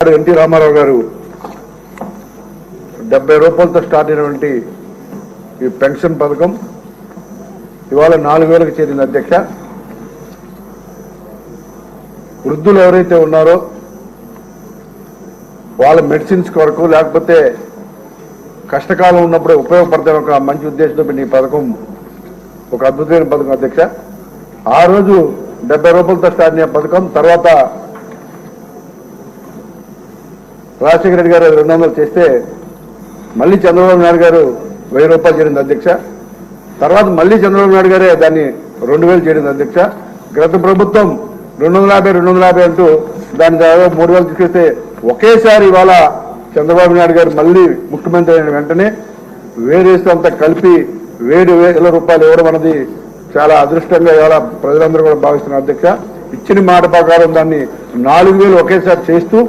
NT Ramarao గారు 70 రూపాయలతో start అయినటువంటి ఈ పెన్షన్ పథకం ఇవాళ 4000కి చేరింది అధ్యక్ష. వృద్ధులు ఎవరైతే ఉన్నారో వాళ్ళ మెడిసిన్స్ కొరకు లేకపోతే కష్టకాలం ఉన్నప్పుడే ఉపయోగపడతాయి ఒక మంచి ఉద్దేశంతో ఈ పథకం ఒక అద్భుతమైన పథకం అధ్యక్ష. ఆ రోజు 70 రూపాయలతో స్టార్ట్ అయిన పథకం తర్వాత రాజశేఖర రెడ్డి గారు 200 చేస్తే మళ్ళీ చంద్రబాబు నాయుడు గారు 1000 రూపాయలు చేరింది అధ్యక్ష. తర్వాత మళ్ళీ చంద్రబాబు నాయుడు గారే దాన్ని 2000 చేరింది అధ్యక్ష. గత ప్రభుత్వం 250 అంటూ దాని దాదాపు 3000 తీసుకెళ్తే ఒకేసారి ఇవాళ చంద్రబాబు నాయుడు గారు మళ్ళీ ముఖ్యమంత్రి అయిన వెంటనే వేరేస్తూ అంతా కలిపి 7,000 రూపాయలు ఇవ్వడం అనేది చాలా అదృష్టంగా ఇవాళ ప్రజలందరూ కూడా భావిస్తున్నారు అధ్యక్ష. ఇచ్చిన మాట ప్రకారం దాన్ని 4,000 ఒకేసారి చేస్తూ